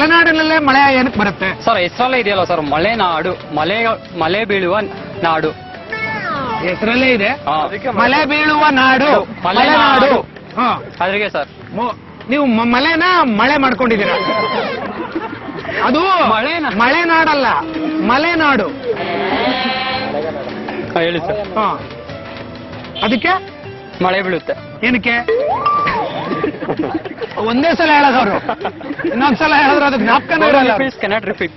ಮಲೆನಾಡಿನಲ್ಲೇ ಮಳೆ ಏನಕ್ಕೆ ಬರುತ್ತೆ ಸರ್ ಹೆಸರಲ್ಲೇ ಇದೆಯಲ್ಲ ಸರ್, ಮಲೆನಾಡು, ಮಳೆ ಬೀಳುವ ನಾಡು. ಹೆಸರಲ್ಲೇ ಇದೆ ಮಳೆ ಬೀಳುವ ನಾಡು, ಮಲೆನಾಡು. ಅದ್ರಿಗೆ ಸರ್ ನೀವು ಮಳೆನ ಮಳೆ ಮಾಡ್ಕೊಂಡಿದ್ದೀರಾ? ಅದು ಮಲೆನಾಡಲ್ಲ, ಮಲೆನಾಡು. ಹೇಳಿ ಸರ್. ಅದಕ್ಕೆ ಮಳೆ ಬೀಳುತ್ತೆ. ಏನಕ್ಕೆ? ಒಂದೇ ಸಲ ಹೇಳೋದವ್ರು, ಇನ್ನೊಂದ್ಸಲ ಹೇಳಿದ್ರೆ ಅದು ಜ್ಞಾಪಕನೇ ಇರಲ್ಲ. Cannot repeat.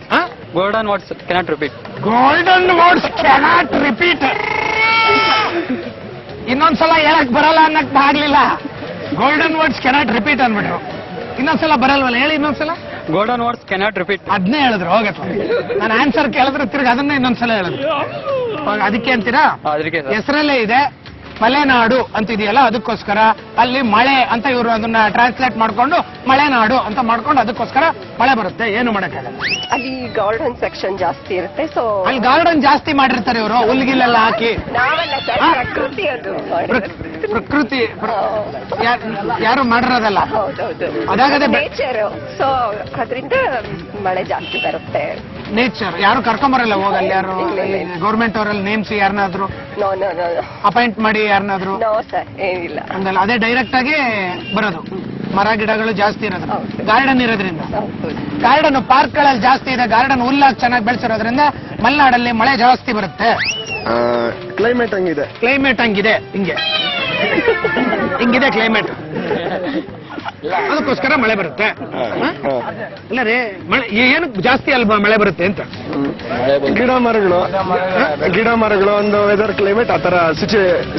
Golden words cannot repeat. Golden words cannot repeat. ಇನ್ನೊಂದ್ಸಲ ಹೇಳಕ್ ಬರಲ್ಲ ಅನ್ನಕ್ ಆಗ್ಲಿಲ್ಲ. ಗೋಲ್ಡನ್ ವರ್ಡ್ಸ್ ಕೆನಾಟ್ ರಿಪೀಟ್ ಅಂದ್ಬಿಟ್ರು. ಇನ್ನೊಂದ್ಸಲ ಬರಲ್ವಲ್ಲ, ಹೇಳಿ ಇನ್ನೊಂದ್ಸಲ. Golden words cannot repeat. ಅದನ್ನೇ ಹೇಳಿದ್ರು. ಹೋಗತ್ತ ನಾನು ಆನ್ಸರ್ ಕೇಳಿದ್ರೆ ತಿರ್ಗಿ ಅದನ್ನೇ ಇನ್ನೊಂದ್ಸಲ ಹೇಳಿದ್ರು. ಅದಕ್ಕೆ ಅಂತೀರಾ? ಹೆಸರಲ್ಲೇ ಇದೆ ಮಲೆನಾಡು ಅಂತ ಇದೆಯಲ್ಲ, ಅದಕ್ಕೋಸ್ಕರ ಅಲ್ಲಿ ಮಳೆ ಅಂತ ಇವರು ಅದನ್ನ ಟ್ರಾನ್ಸ್ಲೇಟ್ ಮಾಡ್ಕೊಂಡು ಮಲೆನಾಡು ಅಂತ ಮಾಡ್ಕೊಂಡು ಅದಕ್ಕೋಸ್ಕರ ಮಳೆ ಬರುತ್ತೆ. ಏನು ಮಾಡಕ್ಕಾಗಲ್ಲ. ಅಲ್ಲಿ ಗಾರ್ಡನ್ ಸೆಕ್ಷನ್ ಜಾಸ್ತಿ ಇರುತ್ತೆ. ಸೊ ಅಲ್ಲಿ ಗಾರ್ಡನ್ ಜಾಸ್ತಿ ಮಾಡಿರ್ತಾರೆ ಇವರು, ಹುಲ್ಗಿಲೆಲ್ಲ ಹಾಕಿ. ಪ್ರಕೃತಿ ಅದು, ಪ್ರಕೃತಿ ಯಾರು ಮಾಡಿರೋದಲ್ಲ, ಅದಾಗದೆ ನೇಚರ್. ಸೊ ಅದರಿಂದ ಮಳೆ ಜಾಸ್ತಿ ಬರುತ್ತೆ. ನೇಚರ್ ಯಾರು ಕರ್ಕೊಂಬರಲ್ಲ ಹೋಗಲ್ಲ. ಯಾರು ಗೌರ್ಮೆಂಟ್ ಅವರಲ್ಲಿ ನೇಮ್ಸಿ ಯಾರನ್ನಾದ್ರು ಅಪಾಯಿಂಟ್ ಮಾಡಿ ಯಾರನ್ನಾದ್ರು ಏನಿಲ್ಲ, ಹಂಗಲ್ಲ. ಅದೇ ಡೈರೆಕ್ಟ್ ಆಗಿ ಬರೋದು. ಮರ ಗಿಡಗಳು ಜಾಸ್ತಿ ಇರೋದು, ಗಾರ್ಡನ್ ಇರೋದ್ರಿಂದ. ಗಾರ್ಡನ್ ಪಾರ್ಕ್ಗಳಲ್ಲಿ ಜಾಸ್ತಿ ಇದೆ, ಗಾರ್ಡನ್ ಹುಲ್ಲಾಗಿ ಚೆನ್ನಾಗಿ ಬೆಳೆಸಿರೋದ್ರಿಂದ ಮಲೆನಾಡಲ್ಲಿ ಮಳೆ ಜಾಸ್ತಿ ಬರುತ್ತೆ. ಕ್ಲೈಮೇಟ್ ಹಂಗಿದೆ. ಕ್ಲೈಮೇಟ್ ಹಂಗಿದೆ, ಹಿಂಗಿದೆ ಕ್ಲೈಮೇಟ್, ಅದಕ್ಕೋಸ್ಕರ ಮಳೆ ಬರುತ್ತೆ. ಅಲ್ಲ ರೀ, ಮಳೆ ಏನಕ್ಕೆ ಜಾಸ್ತಿ ಅಲ್ವಾ ಮಳೆ ಬರುತ್ತೆ ಅಂತ? ಗಿಡ ಮರಗಳು ಒಂದು ವೆದರ್ ಕ್ಲೈಮೇಟ್ ಆತರ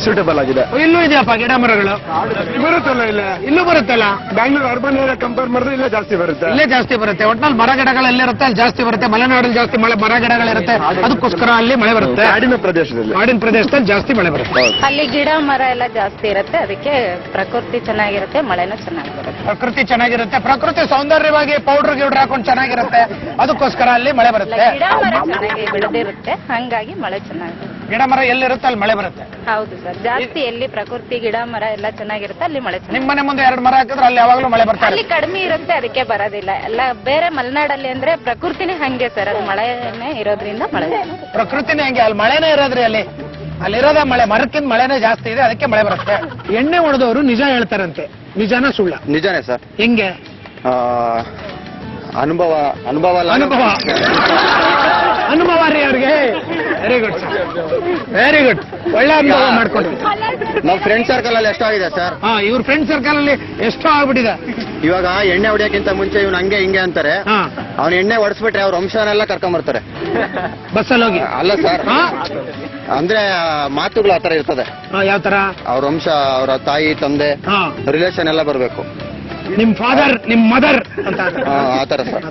ಸೂಟೇಬಲ್ ಆಗಿದೆ. ಇಲ್ಲೂ ಇದೆಯಪ್ಪ ಗಿಡ ಮರಗಳು, ಬರುತ್ತಲ್ಲ ಇಲ್ಲ, ಇಲ್ಲೂ ಬರುತ್ತಲ್ಲ. ಬ್ಯಾಂಗ್ಳೂರ್ ಅರ್ಬನ್ ಏರಿಯಾ ಕಂಪೇರ್ ಮಾಡಿದ್ರೆ ಇಲ್ಲೇ ಜಾಸ್ತಿ ಬರುತ್ತೆ. ಇಲ್ಲೇ ಜಾಸ್ತಿ ಬರುತ್ತೆ. ಒಟ್ನಲ್ಲಿ ಮರ ಗಿಡಗಳು ಎಲ್ಲಿರುತ್ತೆ ಅಲ್ಲಿ ಜಾಸ್ತಿ ಬರುತ್ತೆ. ಮಲೆನಾಡಲ್ಲಿ ಜಾಸ್ತಿ ಮರ ಗಿಡಗಳಿರುತ್ತೆ, ಅದಕ್ಕೋಸ್ಕರ ಅಲ್ಲಿ ಮಳೆ ಬರುತ್ತೆ. ಕಾಡಿನ ಪ್ರದೇಶದಲ್ಲಿ ಜಾಸ್ತಿ ಮಳೆ ಬರುತ್ತೆ. ಅಲ್ಲಿ ಗಿಡ ಮರ ಎಲ್ಲ ಜಾಸ್ತಿ ಇರುತ್ತೆ, ಅದಕ್ಕೆ ಪ್ರಕೃತಿ ಚೆನ್ನಾಗಿರುತ್ತೆ, ಮಳೆನೂ ಚೆನ್ನಾಗಿರುತ್ತೆ. ಪ್ರಕೃತಿ ಚೆನ್ನಾಗಿರುತ್ತೆ, ಪ್ರಕೃತಿ ಸೌಂದರ್ಯವಾಗಿ ಪೌಡರ್ ಗಿಡ್ರ್ ಹಾಕೊಂಡು ಚೆನ್ನಾಗಿರುತ್ತೆ, ಅದಕ್ಕೋಸ್ಕರ ಅಲ್ಲಿ ಮಳೆ ಬರುತ್ತೆ. ಗಿಡ ಮರ ಚೆನ್ನಾಗಿ ಬೆಳೆದಿರುತ್ತೆ, ಹಂಗಾಗಿ ಮಳೆ ಚೆನ್ನಾಗಿರುತ್ತೆ. ಗಿಡ ಮರ ಎಲ್ಲಿರುತ್ತೆ ಅಲ್ಲಿ ಮಳೆ ಬರುತ್ತೆ. ಹೌದು ಸರ್, ಜಾಸ್ತಿ ಎಲ್ಲಿ ಪ್ರಕೃತಿ ಗಿಡ ಮರ ಎಲ್ಲ ಚೆನ್ನಾಗಿರುತ್ತೆ ಅಲ್ಲಿ ಮಳೆ. ನಿಮ್ಮ ಮನೆ ಮುಂದೆ 2 ಮರ ಹಾಕಿದ್ರೆ ಅಲ್ಲಿ ಯಾವಾಗಲೂ ಮಳೆ ಬರುತ್ತೆ. ಅಲ್ಲಿ ಕಡಿಮೆ ಇರುತ್ತೆ, ಅದಕ್ಕೆ ಬರೋದಿಲ್ಲ. ಎಲ್ಲ ಬೇರೆ ಮಲೆನಾಡಲ್ಲಿ ಅಂದ್ರೆ ಪ್ರಕೃತಿನೇ ಹಂಗೆ ಸರ್, ಅದು ಮಳೆನೇ ಇರೋದ್ರಿಂದ ಮಳೆ. ಪ್ರಕೃತಿನೇ ಹಂಗೆ, ಅಲ್ಲಿ ಮಳೆನೇ ಇರೋದ್ರಿ. ಅಲ್ಲಿರೋದೇ ಮಳೆ, ಮರಕ್ಕಿಂತ ಮಳೆನೇ ಜಾಸ್ತಿ ಇದೆ, ಅದಕ್ಕೆ ಮಳೆ ಬರುತ್ತೆ. ಎಣ್ಣೆ ಹೊಡೆದವರು ನಿಜ ಹೇಳ್ತಾರಂತೆ, ನಿಜಾನ ಸುಳ್ಳ? ನಿಜಾನೇ ಸರ್. ಹೆಂಗೆ? ಅನುಭವ ರೀ ಅವ್ರಿಗೆ. Very good sir, very good. ಒಳ್ಳೆ ಅನುಭವ ಮಾಡ್ಕೊಂಡು. ನಮ್ಮ ಫ್ರೆಂಡ್ ಸರ್ಕಲ್ ಅಲ್ಲಿ ಎಷ್ಟೋ ಆಗಿದೆ ಸರ್. ಇವ್ರ ಫ್ರೆಂಡ್ ಸರ್ಕಲ್ ಅಲ್ಲಿ ಎಷ್ಟೋ ಆಗ್ಬಿಟ್ಟಿದೆ. ಇವಾಗ ಎಣ್ಣೆ ಹೊಡಿಯಕ್ಕಿಂತ ಮುಂಚೆ ಇವ್ನು ಹಂಗೆ ಹಿಂಗೆ ಅಂತಾರೆ. ಅವ್ನ ಎಣ್ಣೆ ಹೊಡಿಸ್ಬಿಟ್ರೆ ಅವ್ರ ವಂಶನೆಲ್ಲ ಕರ್ಕೊಂಬರ್ತಾರೆ ಬಸ್ಸಲ್ಲಿ ಹೋಗಿ. ಅಲ್ಲ ಸರ್, ಅಂದ್ರೆ ಮಾತುಗಳು ಆತರ ಇರ್ತದೆ. ಯಾವ ತರ? ಅವ್ರ ವಂಶ, ಅವರ ತಾಯಿ ತಂದೆ ರಿಲೇಷನ್ ಎಲ್ಲ ಬರ್ಬೇಕು. ನಿಮ್ ಫಾದರ್, ನಿಮ್ ಮದರ್ ಅಂತ ಆತರ ಸರ್.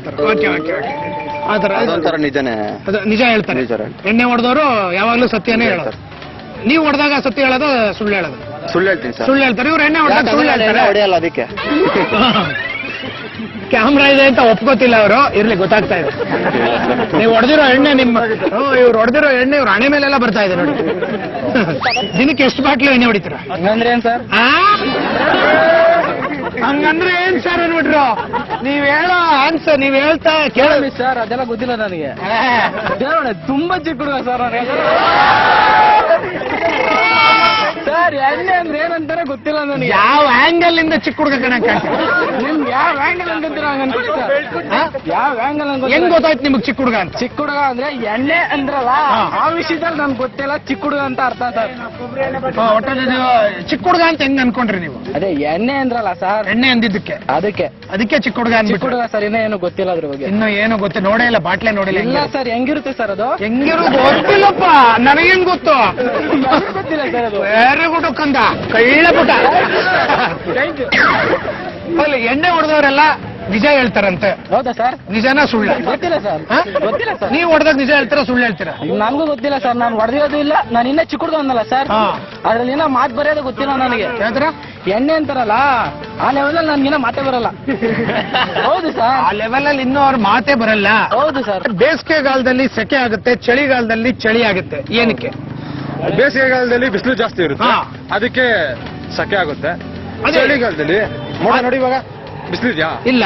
ಅದೊಂಥರ ನಿಜನೇ, ನಿಜ ಹೇಳ್ತಾರೆ. ಎಣ್ಣೆ ಹೊಡೆದವರು ಯಾವಾಗ್ಲೂ ಸತ್ಯನೇ ಹೇಳೋದು. ನೀವು ಹೊಡೆದಾಗ ಸತ್ಯ ಹೇಳೋದು, ಸುಳ್ಳು ಹೇಳೋದು? ಸುಳ್ಳು ಹೇಳ್ತೀನಿ ಸರ್. ಸುಳ್ಳು ಹೇಳ್ತಾರೆ ಇವ್ರು. ಎಣ್ಣೆ ಹೊಡೆದಾಗ ಸುಳ್ಳು ಹೇಳ್ತಾರೆ. ಹೊಡೆಯಲ್ಲ, ಅದಕ್ಕೆ ಕ್ಯಾಮ್ರಾ ಇದೆ ಅಂತ ಒಪ್ಕೋತಿಲ್ಲ ಅವರು. ಇರ್ಲಿ, ಗೊತ್ತಾಗ್ತಾ ಇದೆ. ನೀವು ಹೊಡೆದಿರೋ ಎಣ್ಣೆ ಇವ್ರು ಹೊಡೆದಿರೋ ಎಣ್ಣೆ ಇವ್ರ ಹಣೆ ಮೇಲೆಲ್ಲ ಬರ್ತಾ ಇದೆ ನೋಡಿ. ದಿನಕ್ಕೆ ಎಷ್ಟು ಬಾಟ್ಲು ಎಣ್ಣೆ ಹೊಡಿತೀರಾ? ಹಂಗಂದ್ರೆ ಏನ್ ಸರ್? ಹಂಗಂದ್ರೆ ಏನ್ ಸರ್ ಅನ್ಬಿಟ್ರು? ನೀವ್ ಹೇಳೋ ಆನ್ಸರ್ ನೀವ್ ಹೇಳ್ತಾ ಕೇಳಿ ಸರ್, ಅದೆಲ್ಲ ಗೊತ್ತಿಲ್ಲ ನನಗೆ. ತುಂಬಾ ಚಿಕ್ಕ ಹುಡುಗ ಸರ್ ಸರ್. ಎಣ್ಣೆ ಅಂದ್ರೆ ಏನಂತಾನೆ ಗೊತ್ತಿಲ್ಲ ನನಗೆ. ಯಾವ ಆಂಗಲ್ ಇಂದ ಚಿಕ್ಕ ಹುಡುಗ ಕಣಕ್ ನಿಮ್ಗೆ ಯಾವ ಆಂಗಲ್ ಅಂತೀರಾ? ಯಾವ ಆಂಗಲ್ ಹೆಂಗ್ ಗೊತ್ತಾಯ್ತು ನಿಮ್ಗೆ ಚಿಕ್ಕ ಹುಡುಗ ಅಂತ? ಚಿಕ್ಕ ಹುಡುಗ ಅಂದ್ರೆ ಎಣ್ಣೆ ಅಂದ್ರಲ್ಲ, ಆ ವಿಷಯದಲ್ಲಿ ನನ್ಗೆ ಗೊತ್ತಿಲ್ಲ. ಚಿಕ್ಕ ಹುಡುಗ ಅಂತ ಅರ್ಥ ಸರ್. ಒಟ್ಟಲ್ಲಿ ಚಿಕ್ಕ ಹುಡುಗ ಅಂತ ಹೆಂಗ್ ಅನ್ಕೊಂಡ್ರಿ ನೀವು? ಅದೇ ಎಣ್ಣೆ ಅಂದ್ರಲ್ಲ ಸರ್, ಎಣ್ಣೆ ಅಂದಿದ್ದಕ್ಕೆ ಅದಕ್ಕೆ ಚಿಕ್ಕ ಹುಡುಗ ಚಿಕ್ಕ ಹುಡುಗ ಸರ್. ಇನ್ನೂ ಏನು ಗೊತ್ತಿಲ್ಲ ಅದ್ರ ಬಗ್ಗೆ. ಇನ್ನು ಏನು ಗೊತ್ತ, ನೋಡೇ ಇಲ್ಲ, ಬಾಟ್ಲೆ ನೋಡಿಲ್ಲ. ಇಲ್ಲ ಸರ್, ಹೆಂಗಿರುತ್ತೆ ಸರ್ ಅದು? ಹೆಂಗಿರು ಗೊತ್ತಿಲ್ಲಪ್ಪ, ನನಗೇನ್ ಗೊತ್ತು? ಗೊತ್ತಿಲ್ಲ ಸರ್ ಅದು. ವೆರಿ ಗುಡ್ ಕಂದ, ಕಳ್ಳ ಪುಟ. ಎಣ್ಣೆ ಹೊಡೆದವರೆಲ್ಲ ನಿಜ ಹೇಳ್ತಾರಂತೆ. ಹೌದಾ ಸರ್? ನಿಜನಾ ಸುಳ್ಳ? ಗೊತ್ತಿಲ್ಲ ಸರ್, ಗೊತ್ತಿಲ್ಲ ಸರ್. ನೀವು ಹೊಡೆದಾಗ ನಿಜ ಹೇಳ್ತೀರಾ ಸುಳ್ಳು ಹೇಳ್ತೀರಾ? ನನ್ಗೂ ಗೊತ್ತಿಲ್ಲ ಸರ್, ನಾನು ಹೊಡೆದಿರೋದು ಇಲ್ಲ. ನಾನು ಇನ್ನೇ ಚಿಕ್ಕ ಹುಡುಗ ಅಂದಲ್ಲ ಸರ್, ಅದ್ರಲ್ಲಿ ಏನೋ ಮಾತು ಬರೆಯೋದು ಗೊತ್ತಿಲ್ಲ ನನಗೆ. ಹೇಳ್ತೀರಾ? ಎಣ್ಣೆ ಅಂತಾರಲ್ಲ, ಆ ಲೆವೆಲ್ ನನ್ಗಿನ್ನ ಮಾತೇ ಬರಲ್ಲ. ಹೌದು ಸರ್, ಆ ಲೆವೆಲ್ ಅಲ್ಲಿ ಇನ್ನೂ ಅವ್ರ ಮಾತೇ ಬರಲ್ಲ. ಹೌದು ಸರ್. ಬೇಸಿಗೆಗಾಲದಲ್ಲಿ ಸೆಕೆ ಆಗುತ್ತೆ, ಚಳಿಗಾಲದಲ್ಲಿ ಚಳಿ ಆಗುತ್ತೆ. ಏನಕ್ಕೆ? ಬೇಸಿಗೆಗಾಲದಲ್ಲಿ ಬಿಸಿಲು ಜಾಸ್ತಿ ಇರುತ್ತೆ, ಅದಕ್ಕೆ ಸೆಕೆ ಆಗುತ್ತೆ. ಚಳಿಗಾಲದಲ್ಲಿ ನೋಡಿ, ಇವಾಗ ಬಿಸಿಲಿದ್ಯಾ? ಇಲ್ಲ.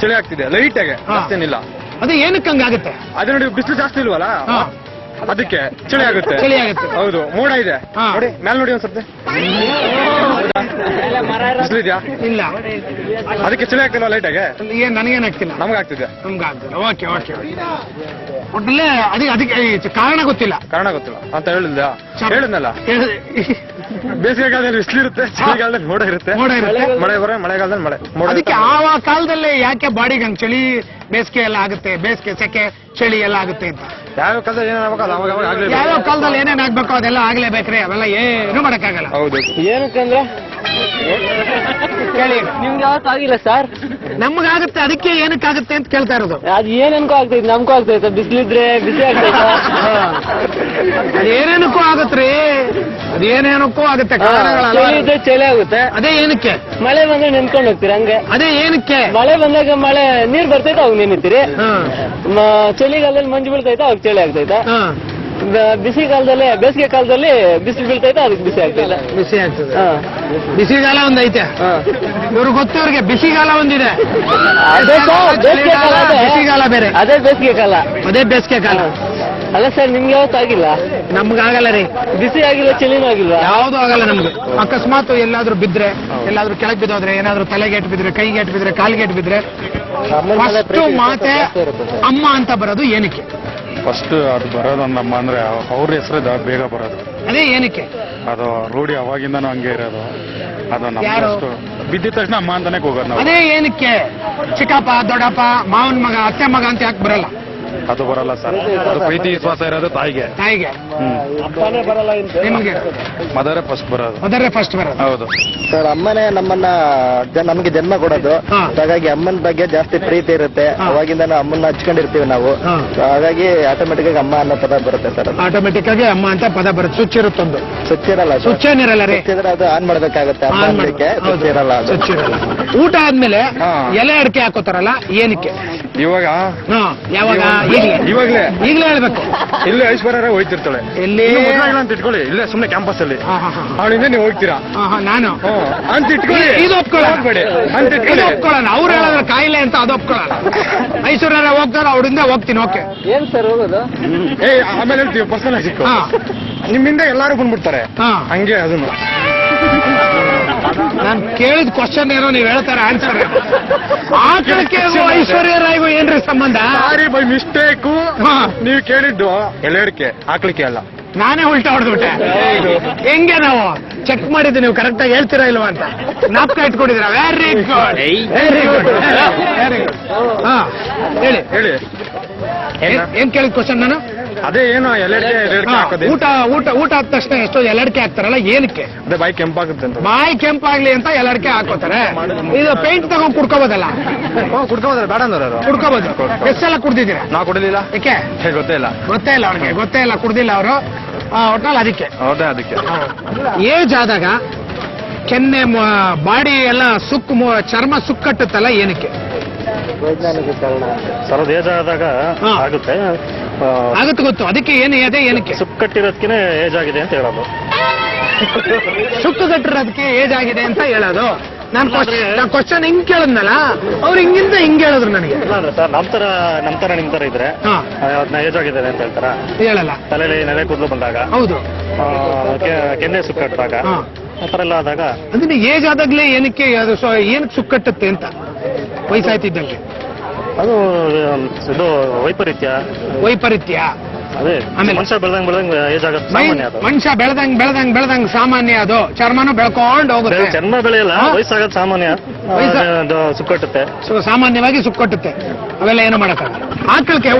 ಚಳಿ ಆಗ್ತಿದೆ ಲೈಟ್ ಆಗಿ ಅಷ್ಟೇನಿಲ್ಲ. ಅದು ಏನಕ್ಕೆ ಹಂಗಾಗುತ್ತೆ? ಅದೇ ನೋಡಿ ಬಿಸಿಲು ಜಾಸ್ತಿ ಇಲ್ವಲ್ಲ ಅದಕ್ಕೆ ಚಳಿ ಆಗುತ್ತೆ. ಚಳಿ ಆಗುತ್ತೆ. ಹೌದು, ಮೋಡ ಇದೆ ಹಾ. ನೋಡಿ, ಮೇಲೆ ನೋಡಿ ಒಂದ್ ಸ್ವಲ್ಪ ಬಿಸಿಲಿದ್ಯಾ? ಇಲ್ಲ, ಅದಕ್ಕೆ ಚಳಿ ಆಗ್ತಿಲ್ವಾ ಲೈಟ್ ಆಗಿ? ಏನ್ ನನಗೇನಾಗ್ತಿಲ್ಲ, ನಮ್ಗಾಗ್ತಿದೆ. ನಮ್ಗಾಗ್ತಿಲ್ಲ. Okay okay. ಒಟ್ಟಲ್ಲೇ ಅದಕ್ಕೆ ಕಾರಣ ಗೊತ್ತಿಲ್ಲ. ಕಾರಣ ಗೊತ್ತಿಲ್ಲ ಅಂತ ಹೇಳಿದ್ದ ಹೇಳಿದ್ನಲ್ಲ. ಹೇಳ್ದೆ. ಬೇಸಿಗೆಗಾಲದಲ್ಲಿ ಬಿಸಿಲಿರುತ್ತೆ, ಚಳಿಗಾಲದಲ್ಲಿ ಮೋಡ ಇರುತ್ತೆ. ಮೋಡ ಇರುತ್ತೆ. ಮಳೆ ಬರೋ ಮಳೆಗಾಲದಲ್ಲಿ ಮಳೆ ಮೋಡ ಅದಕ್ಕೆ ಇರುತ್ತೆ. ಆ ಕಾಲದಲ್ಲೇ ಯಾಕೆ ಬಾಡಿಗೆ ಹಂಗ್ ಚಳಿ ಬೇಸಿಗೆ ಎಲ್ಲ ಆಗುತ್ತೆ, ಬೇಸಿಗೆ ಸೆಕೆ ಚಳಿ ಎಲ್ಲ ಆಗುತ್ತೆ ಅಂತ. ಯಾವ ಕಾಲದಲ್ಲಿ ಏನಾಗಬೇಕು ಅದು ಅವಾಗ ಆಗ್ಲೇಬೇಕು. ಯಾವ ಕಾಲದಲ್ಲಿ ಏನೇನ್ ಆಗ್ಬೇಕು ಅದೆಲ್ಲ ಆಗ್ಲೇಬೇಕ್ರಿ. ಅವೆಲ್ಲ ಏನು ಮಾಡಕ್ಕಾಗಲ್ಲ. ಹೌದು. ಏನಕ್ಕಂದ್ರೆ ಕೇಳಿ, ನಿಮ್ಗೆ ಯಾವತ್ತೂ ಆಗಿಲ್ಲ ಸರ್? ನಮ್ಗಾಗುತ್ತೆ, ಅದಕ್ಕೆ ಏನಕ್ಕಾಗುತ್ತೆ ಅಂತ ಕೇಳ್ತಾ ಇರೋದು. ಅದು ಏನೇನ್ಕೋ ಆಗ್ತೈತೆ, ನಮ್ಗೂ ಆಗ್ತೈತೆ. ಬಿಸಿಲಿದ್ರೆ ಬಿಸಿ ಆಗ್ತೈತೆ. ಅದೇನೇನಕ್ಕೂ ಆಗತ್ರಿ, ಅದೇನೇನಕ್ಕೂ ಆಗುತ್ತೆ. ಕಾರಣಗಳು ಚಳಿ ಇದ್ರೆ ಚಳಿ ಆಗುತ್ತೆ. ಅದೇ ಏನಕ್ಕೆ? ಮಳೆ ಬಂದ್ರೆ ನೆನ್ಕೊಂಡು ಹೋಗ್ತೀರಿ ಹಂಗೆ. ಅದೇ ಏನಕ್ಕೆ? ಮಳೆ ಬಂದಾಗ ಮಳೆ ನೀರ್ ಬರ್ತೈತೆ ಅವಾಗ ನೆನಿತೀರಿ. ಚಳಿಗಾಲದಲ್ಲಿ ಮಂಜು ಬೀಳ್ತೈತೆ ಅವಾಗ ಚಳಿ ಆಗ್ತೈತೆ. ಬಿಸಿ ಕಾಲದಲ್ಲಿ ಬೇಸಿಗೆ ಕಾಲದಲ್ಲಿ ಬಿಸಿಲು ಬೀಳ್ತೈತೆ ಅದಕ್ಕೆ ಬಿಸಿ ಆಗ್ತೈತೆ. ಬಿಸಿ ಆಗ್ತದೆ. ಬಿಸಿಗಾಲ ಒಂದೈತೆ, ಇವ್ರಿಗೆ ಗೊತ್ತು. ಇವ್ರಿಗೆ ಬಿಸಿಗಾಲ ಒಂದಿದೆ. ಅದೇ ಸರ್ ಬೇಸಿಗೆ ಕಾಲ. ಬಿಸಿಗಾಲ ಬೇರೆ, ಅದೇ ಬೇಸಿಗೆ ಕಾಲ. ಅದೇ ಬೇಸಿಗೆ ಕಾಲ. ಅಲ್ಲ ಸರ್, ನಿಮ್ಗೆ ಯಾವತ್ತೂ ಆಗಿಲ್ಲ? ನಮ್ಗಾಗಲ್ಲ ರೀ. ಬಿಸಿ ಆಗಿಲ್ಲ, ಚಳಿನೂ ಆಗಿಲ್ವಾ? ಯಾವ್ದು ಆಗಲ್ಲ ನಮ್ಗೆ. ಅಕಸ್ಮಾತ್ ಎಲ್ಲಾದ್ರೂ ಬಿದ್ರೆ, ಎಲ್ಲಾದ್ರೂ ಕೆಳಗ್ ಬಿದ್ದೋದ್ರೆ, ಏನಾದ್ರೂ ತಲೆಗೇಟ್ ಬಿದ್ರೆ, ಕೈಗೇಟ್ ಬಿದ್ರೆ, ಕಾಲ್ಗೇಟ್ ಬಿದ್ರೆ, ಫಸ್ಟ್ ಮಾತೆ ಅಮ್ಮ ಅಂತ ಬರೋದು ಏನಕ್ಕೆ? ಫಸ್ಟ್ ಅದು ಬರೋದು ನಮ್ಮ ಅಂದ್ರೆ ಅವ್ರ ಹೆಸರು ಬೇಗ ಬರೋದು. ಅದೇ ಏನಕ್ಕೆ? ಅದು ರೂಢಿ ಅವಾಗಿಂದನೂ ಹಂಗೆ ಇರೋದು. ಅದು ನಮ್ಮ ಯಾರು? ಅಷ್ಟು ಬಿದ್ದಿದ ತಕ್ಷಣ ಅಮ್ಮ ಅಂತಾನೆ ಹೋಗೋದು ನಾವು. ಅದೇ ಏನಕ್ಕೆ? ಚಿಕ್ಕಪ್ಪ, ದೊಡ್ಡಪ್ಪ, ಮಾವನ್ ಮಗ, ಅತ್ತೆ ಮಗ ಅಂತ ಯಾಕೆ ಬರಲ್ಲ? ಅದು ಬರಲ್ಲ ಸರ್. ಅದು ಪ್ರೀತಿ ವಿಶ್ವಾಸ ಇರೋದು ತಾಯಿಗೆ. ತಾಯಿಗೆ. ಅಪ್ಪನೇ ಬರಲ್ಲ ನಿಮಗೆ ಮದರೇ ಫಸ್ಟ್ ಬರೋದು. ಮೊದಲೇ ಫಸ್ಟ್ ಬರೋದು. ಹೌದು ಸರ್, ಅಮ್ಮನೇ ನಮ್ಮನ್ನ ನಮಗೆ ಜನ್ಮ ಕೊಡೋದು. ಹಾ. ಹಾಗಾಗಿ ಅಮ್ಮನ ಬಗ್ಗೆ ಜಾಸ್ತಿ ಪ್ರೀತಿ ಇರುತ್ತೆ. ಹಾ. ಅವಾಗಿಂದ ಅಮ್ಮನ್ನ ಹಚ್ಕೊಂಡಿರ್ತೀವಿ ನಾವು. ಹಾ. ಹಾಗಾಗಿ ಆಟೋಮೆಟಿಕ್ ಆಗಿ ಅಮ್ಮ ಅನ್ನೋ ಪದ ಬರುತ್ತೆ ಸರ್. ಆಟೋಮೆಟಿಕ್ ಆಗಿ ಅಮ್ಮ ಅಂತ ಪದ ಬರುತ್ತೆ. ಸ್ವಿಚ್ ಇರುತ್ತೊಂದು. ಸ್ವಿಚ್ ಇರಲ್ಲ ಸರ್. ಸ್ವಿಚ್ ಏನಿರಲ್ಲ ರೀ. ಸ್ವಿಚ್ ಇದ್ರೆ ಅದು ಆನ್ ಮಾಡ್ಬೇಕಾಗುತ್ತೆ. ಅಮ್ಮ ಆನ್ ಅನ್ಲಿಕ್ಕೆ ಹೌದು. ಸ್ವಿಚ್ ಇರಲ್ಲ ಅದು. ಸ್ವಿಚ್ ಇರಲ್ಲ. ಊಟ ಆದ್ಮೇಲೆ ಹಾ. ಎಲೆ ಅಡಿಕೆ ಹಾಕೋತಾರಲ್ಲ, ಏನಕ್ಕೆ? ಇವಾಗ ಯಾವಾಗ? ಇವಾಗ್ಲೇ ಈಗಲೇ ಹೇಳ್ಬೇಕು. ಇಲ್ಲೇ ಐಶ್ವರ್ಯ ಹೋಯ್ತಿರ್ತಾಳೆ. ಎಲ್ಲಿ? ಇನ್ನು ಮದ್ವೆ ಆಗಿಲ್ಲ ಅಂತ ಇಟ್ಕೊಳ್ಳಿ, ಇಲ್ಲೇ ಸುಮ್ನೆ ಕ್ಯಾಂಪಸ್ ಅಲ್ಲಿ ಅವಳಿಂದ ನೀವು ಹೋಗ್ತೀರಾ ನಾನು ಅಂತ ಇಟ್ಕೊಳ್ಳಿ. ಇದು ಒಪ್ಕೊಳ್ಳೋಣ. ಹೋಗ್ಬೇಡಿ ಅಂತ ಇದು ಇಟ್ಕೊಳ್ಳಿ. ಒಪ್ಕೊಳ್ಳೋಣ. ಅವ್ರು ಹೇಳಿದ್ರೆ ಕಾಯಿಲೆ ಅಂತ ಅದು ಒಪ್ಕೊಳ್ಳೋಣ. ಐಶ್ವರ್ಯ ಹೋಗ್ತಾರ, ಅವಳಿಂದ ಹೋಗ್ತೀನಿ. ಓಕೆ. ಏನ್ ಸರ್ ಹೋಗೋದು? ಆಮೇಲೆ ಹೇಳ್ತೀವಿ ಪರ್ಸನಲ್ ಸಿಕ್ಕು. ಹಾ. ನಿಮ್ಮಿಂದ ಎಲ್ಲಾರು ಬಂದ್ಬಿಡ್ತಾರೆ. ಹಾ. ಹಂಗೆ ಅದನ್ನು ನಾನು ಕೇಳಿದ ಕ್ವಶನ್ ಏನೋ ನೀವ್ ಹೇಳ್ತಾರೆ ಆನ್ಸರ್. ಆಕಳಕ್ಕೆ ಐಶ್ವರ್ಯ ರಾಯ್ಗೂ ಏನ್ರಿ ಸಂಬಂಧ? ಸಾರಿ ಬೈ ಮಿಸ್ಟೇಕು. ಹಾ. ನೀವು ಕೇಳಿದ್ದು ಎಲೆಡಿಕೆ ಹಾಕ್ಲಿಕ್ಕೆ ಅಲ್ಲ. ನಾನೇ ಉಲ್ಟಾ ಹೊಡೆದ್ಬಿಟ್ಟೆ. ಹೆಂಗೆ ನಾವು ಚೆಕ್ ಮಾಡಿದ್ದು ನೀವು ಕರೆಕ್ಟ್ ಆಗಿ ಹೇಳ್ತೀರಾ ಇಲ್ವಾ ಅಂತ ನಾಪ್ಕ ಇಟ್ಕೊಂಡಿದ್ದೀರಾ? Very good, very good, very good. ಹಾ, ಹೇಳಿ ಹೇಳಿ. ಏನ್ ಕೇಳಿದ ಕ್ವಶನ್ ನಾನು? ಅದೇ ಏನು ಎಲೆಡಿಕೆ ಹಾ, ಹಾಕೋದು. ಊಟ ಊಟ ಊಟ ಆದ ತಕ್ಷಣ ಎಷ್ಟೋ ಎಲಡಿಕೆ ಹಾಕ್ತಾರಲ್ಲ, ಏನಕ್ಕೆ? ಅದೇ ಬಾಯಿ ಕೆಂಪಾಗುತ್ತೆ ಅಂತ. ಬಾಯಿ ಕೆಂಪಾಗ್ಲಿ ಅಂತ ಎಲಡಿಕೆ ಹಾಕೋತಾರೆ. ಇದು ಪೇಂಟ್ ತಗೊಂಡ್ ಕುಡ್ಕೋಬೋದಲ್ಲ? ಕುಡ್ಕೋಬೋದಲ್ಲ? ಬೇಡ ಅಂದ್ರು ಕುಡ್ಕೋಬೋದು. ಎಷ್ಟೆಲ್ಲ ಕುಡ್ದಿದ್ದೀರಾ? ನಾವು ಕುಡಿಲಿಲ್ಲ. ಏಕೆ? ಗೊತ್ತೇ ಇಲ್ಲ. ಗೊತ್ತೇ ಇಲ್ಲ ಅವ್ರಿಗೆ, ಗೊತ್ತೇ ಇಲ್ಲ, ಕುಡ್ದಿಲ್ಲ ಅವರು ಒಟ್ನಲ್ಲಿ. ಅದಕ್ಕೆ ಹೌದಾ? ಅದಕ್ಕೆ ಏಜ್ ಆದಾಗ ಕೆನ್ನೆ ಬಾಡಿ ಎಲ್ಲ ಚರ್ಮ ಸುಕ್ಕಟ್ಟುತ್ತಲ್ಲ, ಏನಕ್ಕೆ? ವೈಜ್ಞಾನಿಕ ಕಾರಣ. ಸರ್ ಏಜ್ ಆದಾಗ ಹಾ. ಆಗುತ್ತೆ. ಆಗುತ್ತೆ, ಗೊತ್ತು. ಅದಕ್ಕೆ ಏನು ಅದೇ ಏನಕ್ಕೆ? ಸುಕ್ಕಟ್ಟಿರೋದಕ್ಕೆ ಏಜ್ ಆಗಿದೆ ಅಂತ ಹೇಳೋದು. ಸುಕ್ಕು ಕಟ್ಟಿರೋದಕ್ಕೆ ಏಜ್ ಆಗಿದೆ ಅಂತ ಹೇಳೋದು. ನಾನು ಕ್ವಶನ್ ಹಿಂಗ್ ಕೇಳಿದ್ನಲ್ಲ, ಅವ್ರು ಹಿಂಗಿಂದ ಹಿಂಗ್ ಹೇಳಿದ್ರು ನನಗೆ. ಇಲ್ಲ ಅಂದ್ರೆ ಸರ್ ನಮ್ ತರ ನಿಮ್ ತರ ಇದ್ರೆ ಹಾ. ಅದನ್ನ ಏಜ್ ಆಗಿದೆ ಅಂತ ಹೇಳ್ತಾರ. ಹೇಳಲ್ಲ. ತಲೆಯಲ್ಲಿ ನೆಲೆ ಕೂದಲು ಬಂದಾಗ, ಹೌದು. ಕೆನ್ನೆ ಸುಕ್ಕಟ್ಟಾಗ, ಹಾ. ಆ ಥರ ಎಲ್ಲ ಆದಾಗ ಅದನ್ನ ಏಜ್ ಆದಾಗ್ಲೇ ಏನಕ್ಕೆ ಅದು ಏನಕ್ಕೆ ಸುಕ್ಕಟ್ಟುತ್ತೆ ಅಂತ ವಯಸ್ಸಾಯ್ತಿದ್ದಂಗೆ? ಅದು ಇದು ವೈಪರೀತ್ಯ. ಅದೇ ಆಮೇಲೆ? ಮನುಷ್ಯ ಬೆಳೆದಂಗ್ ಏಜ್ ಆಗುತ್ತೆ, ಸಾಮಾನ್ಯ ಅದು. ಮನುಷ್ಯ ಬೆಳೆದಂಗ್ ಸಾಮಾನ್ಯ ಅದು. ಚರ್ಮನು ಬೆಳ್ಕೊಂಡು ಹೋಗುತ್ತೆ. ಜನ್ಮ ಬೆಳೆಯಲ್ಲ, ಹಾ? ವಯಸ್ಸಾಗೋದು ಸಾಮಾನ್ಯ. ಅದು ಸುಕ್ಕಟ್ಟುತ್ತೆ. ಸಾಮಾನ್ಯವಾಗಿ ಸುಕ್ಕೊಟ್ಟುತ್ತೆ. ಅವೆಲ್ಲ ಏನು ಮಾಡಕ್ಕಾಗಲ್ಲ. ಆಕಳಿಕೆ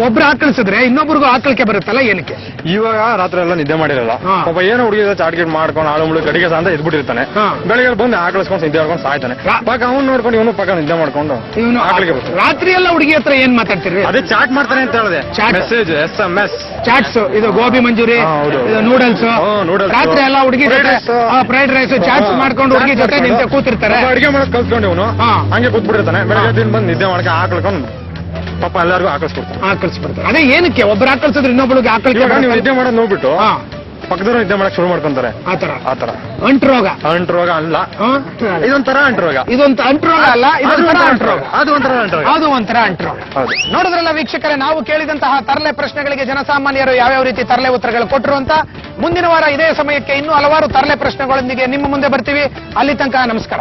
ಒಬ್ರು ಆಕಳಿಸಿದ್ರೆ ಇನ್ನೊಬ್ರಿಗೂ ಆಕಳಿಕೆ ಬರುತ್ತಲ್ಲ, ಏನಕ್ಕೆ? ಇವಾಗ ರಾತ್ರಿ ಎಲ್ಲ ನಿದ್ದೆ ಮಾಡಿರಲ್ಲ. ಹಾ. ಪಾಪ ಏನೋ ಹುಡುಗಿದ ಚಾಟ್ಗಿಟ್ ಮಾಡ್ಕೊಂಡು ಆಳು ಮುಳು ಗಡಿಗೆ ಅಂತ ಎದ್ಬಿಟ್ಟಿರ್ತಾನೆ. ಹಾ. ಬೆಳಿಗ್ಗೆ ಬಂದು ಆಕಳಿಸ್ಕೊಂಡು ನಿದ್ದೆ ಮಾಡ್ಕೊಂಡು ಸಾಯ್ತಾನೆ. ಪಾಕ ಅವ್ನು ನೋಡ್ಕೊಂಡು ಇವನು ಪಕ್ಕ ನಿದ್ದೆ ಮಾಡ್ಕೊಂಡು ಇವನು ಆಕಳಿಗೆ ಬರ್ತಾನೆ. ರಾತ್ರಿ ಎಲ್ಲ ಹುಡುಗಿ ಹತ್ರ ಏನ್ ಮಾತಾಡ್ತಿರ್ರಿ? ಅದೇ ಚಾಟ್ ಮಾಡ್ತಾನೆ ಅಂತ ಹೇಳಿದೆ. Chat. ಮೆಸೇಜ್ SMS ಚಾಟ್ಸ್, ಇದು ಗೋಬಿ ಮಂಚೂರಿ, ಹಾ, ಹೌದು. ಇದು ನೂಡಲ್ಸ್. noodles. ರಾತ್ರಿ ಎಲ್ಲ ಹುಡುಗಿ Fried ಜೊತೆ rice. ಫ್ರೈಡ್ ರೈಸ್ ಚಾಟ್ಸ್ ಮಾಡ್ಕೊಂಡು ಹುಡುಗಿ ಜೊತೆ ನಿಂತೆ ಕೂತಿರ್ತಾರೆ. ಅಡಿಗೆ ಮಾಡೋದು ಕಲ್ತ್ಕೊಂಡು ಇವನು ಹಾ. ಹಂಗೆ ಕೂತ್ಬಿಟ್ಟಿರ್ತಾನೆ. ಬೆಳಗ್ಗೆ ದಿನ ಬಂದು ನಿದ್ದೆ ಮಾಡ್ಕೊಂಡು ಆಕಳ್ಕೊಂಡು ಪಾಪ ಎಲ್ಲರಿಗೂ ಆಕಳಿಸ್ಬಿಡ್ತಾನೆ. ಆಕಳಿಸ್ಬಿಡ್ತಾರೆ. ಅದೇ ಏನಕ್ಕೆ? ಒಬ್ರು ಆಕಳಿಸಿದ್ರೆ ಇನ್ನೊಬ್ಬಳಿಗೆ ಆಕಳಿಕೆ ಇವಾಗ ನೀವು ಬರುತ್ತೆ. ನಿದ್ದೆ ಮಾಡೋದು ನೋಡ್ಬಿಟ್ಟು ಹಾ. ಪಕ್ಕದವ್ರು ನಿದ್ದೆ ಮಾಡಕ್ ಶುರು ಮಾಡ್ಕೊಂತಾರೆ ಆತರ ಅಂಟು ರೋಗ. ಅಂಟು ರೋಗ ಅಲ್ಲ, ಇದೊಂಥರ ಅಂಟು ರೋಗ. ಇದೊಂದು ಅಂಟು ರೋಗ ಅಲ್ಲ, ಇದೊಂಥರ ಅಂಟು ರೋಗ. ಅದು ಒಂಥರ ಅಂಟು ರೋಗ. ಅದು ಒಂಥರ ಅಂಟು ರೋಗ. ಹೌದು. ನೋಡಿದ್ರಲ್ಲ ವೀಕ್ಷಕರೇ, ನಾವು ಕೇಳಿದಂತಹ ತರಲೆ ಪ್ರಶ್ನೆಗಳಿಗೆ ಜನಸಾಮಾನ್ಯರು ಯಾವ್ಯಾವ ರೀತಿ ತರಲೆ ಉತ್ತರಗಳು ಕೊಟ್ಟರು ಅಂತ. ಮುಂದಿನ ವಾರ ಇದೇ ಸಮಯಕ್ಕೆ ಇನ್ನೂ ಹಲವಾರು ತರಲೆ ಪ್ರಶ್ನೆಗಳೊಂದಿಗೆ ನಿಮ್ಮ ಮುಂದೆ ಬರ್ತೀವಿ. ಅಲ್ಲಿ ತನಕ ನಮಸ್ಕಾರ.